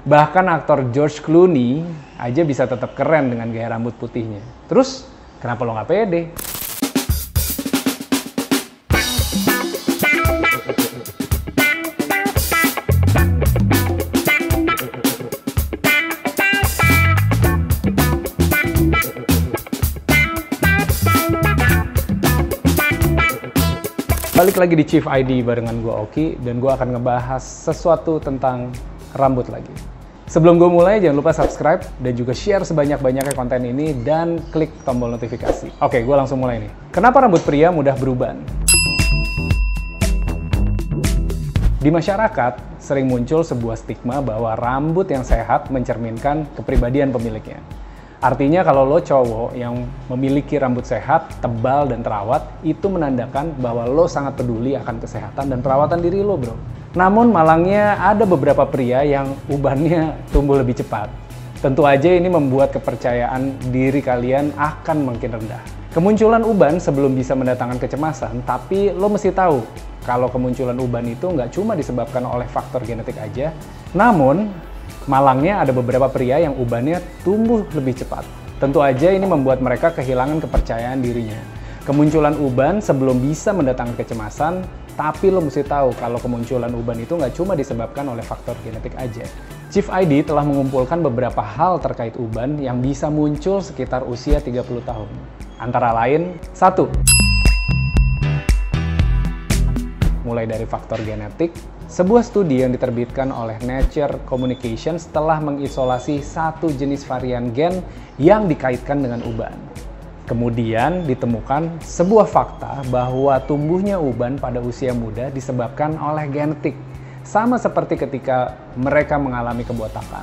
Bahkan aktor George Clooney aja bisa tetap keren dengan gaya rambut putihnya. Terus, kenapa lo nggak pede? Balik lagi di Chief ID barengan gue Oki, dan gue akan ngebahas sesuatu tentang rambut lagi. Sebelum gue mulai, jangan lupa subscribe dan juga share sebanyak-banyaknya konten ini dan klik tombol notifikasi. Oke, gue langsung mulai nih. Kenapa rambut pria mudah beruban? Di masyarakat, sering muncul sebuah stigma bahwa rambut yang sehat mencerminkan kepribadian pemiliknya. Artinya kalau lo cowok yang memiliki rambut sehat, tebal, dan terawat, itu menandakan bahwa lo sangat peduli akan kesehatan dan perawatan diri lo, bro. Namun malangnya ada beberapa pria yang ubannya tumbuh lebih cepat. Tentu aja ini membuat kepercayaan diri kalian akan makin rendah. Kemunculan uban sebelum bisa mendatangkan kecemasan, tapi lo mesti tahu kalau kemunculan uban itu nggak cuma disebabkan oleh faktor genetik aja, namun malangnya ada beberapa pria yang ubannya tumbuh lebih cepat. Tentu aja ini membuat mereka kehilangan kepercayaan dirinya. Kemunculan uban sebelum bisa mendatangkan kecemasan, tapi lo mesti tahu kalau kemunculan uban itu nggak cuma disebabkan oleh faktor genetik aja. Chief ID telah mengumpulkan beberapa hal terkait uban yang bisa muncul sekitar usia 30 tahun. Antara lain, 1. Mulai dari faktor genetik. Sebuah studi yang diterbitkan oleh Nature Communications telah mengisolasi satu jenis varian gen yang dikaitkan dengan uban. Kemudian ditemukan sebuah fakta bahwa tumbuhnya uban pada usia muda disebabkan oleh genetik, sama seperti ketika mereka mengalami kebotakan.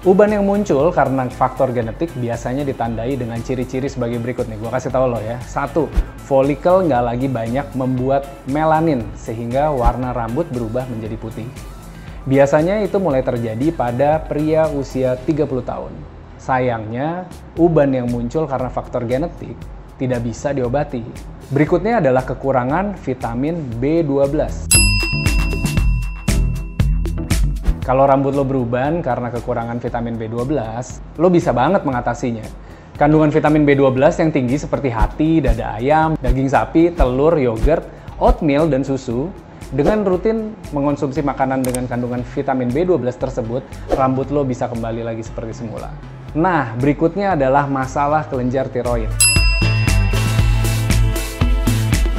Uban yang muncul karena faktor genetik biasanya ditandai dengan ciri-ciri sebagai berikut nih. Gue kasih tahu lo ya. 1. Folikel nggak lagi banyak membuat melanin sehingga warna rambut berubah menjadi putih. Biasanya itu mulai terjadi pada pria usia 30 tahun. Sayangnya, uban yang muncul karena faktor genetik tidak bisa diobati. Berikutnya adalah kekurangan vitamin B12. Kalau rambut lo beruban karena kekurangan vitamin B12, lo bisa banget mengatasinya. Kandungan vitamin B12 yang tinggi seperti hati, dada ayam, daging sapi, telur, yogurt, oatmeal, dan susu. Dengan rutin mengonsumsi makanan dengan kandungan vitamin B12 tersebut, rambut lo bisa kembali lagi seperti semula. Nah, berikutnya adalah masalah kelenjar tiroid.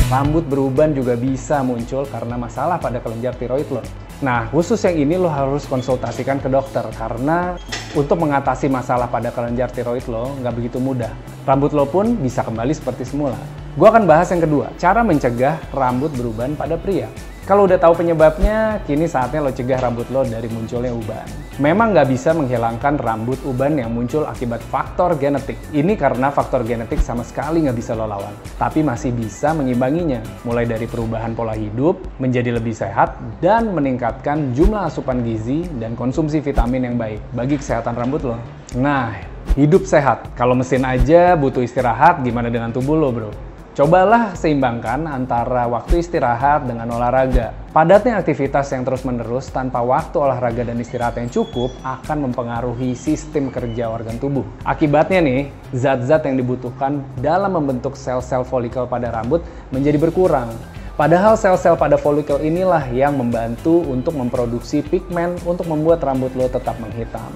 Rambut beruban juga bisa muncul karena masalah pada kelenjar tiroid lo. Nah, khusus yang ini lo harus konsultasikan ke dokter karena untuk mengatasi masalah pada kelenjar tiroid lo nggak begitu mudah. Rambut lo pun bisa kembali seperti semula. Gua akan bahas yang kedua, cara mencegah rambut beruban pada pria. Kalau udah tahu penyebabnya, kini saatnya lo cegah rambut lo dari munculnya uban. Memang nggak bisa menghilangkan rambut uban yang muncul akibat faktor genetik. Ini karena faktor genetik sama sekali nggak bisa lo lawan. Tapi masih bisa mengimbanginya. Mulai dari perubahan pola hidup, menjadi lebih sehat, dan meningkatkan jumlah asupan gizi dan konsumsi vitamin yang baik bagi kesehatan rambut lo. Nah, hidup sehat. Kalau mesin aja butuh istirahat, gimana dengan tubuh lo, bro? Cobalah seimbangkan antara waktu istirahat dengan olahraga. Padatnya aktivitas yang terus-menerus tanpa waktu olahraga dan istirahat yang cukup akan mempengaruhi sistem kerja organ tubuh. Akibatnya nih, zat-zat yang dibutuhkan dalam membentuk sel-sel folikel pada rambut menjadi berkurang. Padahal sel-sel pada folikel inilah yang membantu untuk memproduksi pigmen untuk membuat rambut lo tetap menghitam.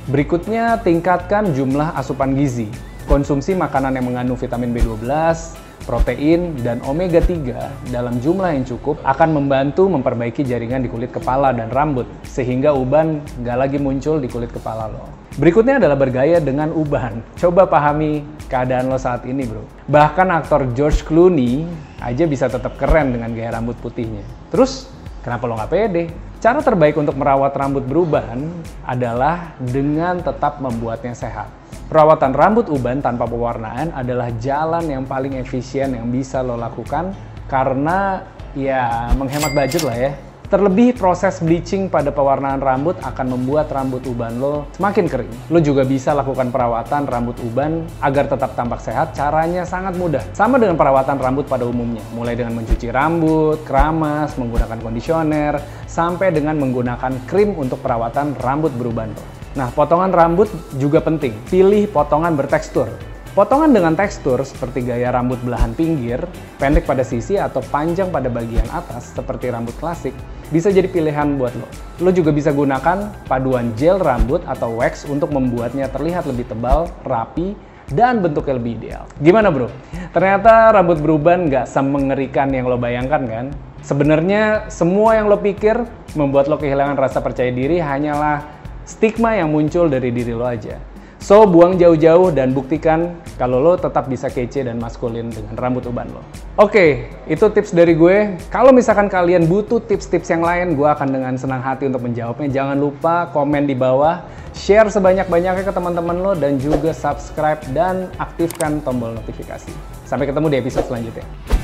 Berikutnya, tingkatkan jumlah asupan gizi. Konsumsi makanan yang mengandung vitamin B12, protein, dan omega 3 dalam jumlah yang cukup akan membantu memperbaiki jaringan di kulit kepala dan rambut, sehingga uban nggak lagi muncul di kulit kepala lo. Berikutnya adalah bergaya dengan uban. Coba pahami keadaan lo saat ini, bro. Bahkan aktor George Clooney aja bisa tetap keren dengan gaya rambut putihnya. Terus, kenapa lo nggak pede? Cara terbaik untuk merawat rambut beruban adalah dengan tetap membuatnya sehat. Perawatan rambut uban tanpa pewarnaan adalah jalan yang paling efisien yang bisa lo lakukan karena ya menghemat budget lah ya. Terlebih proses bleaching pada pewarnaan rambut akan membuat rambut uban lo semakin kering. Lo juga bisa lakukan perawatan rambut uban agar tetap tampak sehat. Caranya sangat mudah. Sama dengan perawatan rambut pada umumnya. Mulai dengan mencuci rambut, keramas, menggunakan kondisioner, sampai dengan menggunakan krim untuk perawatan rambut beruban lo. Nah, potongan rambut juga penting. Pilih potongan bertekstur. Potongan dengan tekstur seperti gaya rambut belahan pinggir, pendek pada sisi atau panjang pada bagian atas seperti rambut klasik bisa jadi pilihan buat lo. Lo juga bisa gunakan paduan gel rambut atau wax untuk membuatnya terlihat lebih tebal, rapi, dan bentuknya lebih ideal. Gimana bro? Ternyata rambut beruban nggak semengerikan yang lo bayangkan kan? Sebenarnya semua yang lo pikir membuat lo kehilangan rasa percaya diri hanyalah stigma yang muncul dari diri lo aja. So, buang jauh-jauh dan buktikan kalau lo tetap bisa kece dan maskulin dengan rambut uban lo. Oke, itu tips dari gue. Kalau misalkan kalian butuh tips-tips yang lain, gue akan dengan senang hati untuk menjawabnya. Jangan lupa komen di bawah, share sebanyak-banyaknya ke teman-teman lo, dan juga subscribe dan aktifkan tombol notifikasi. Sampai ketemu di episode selanjutnya.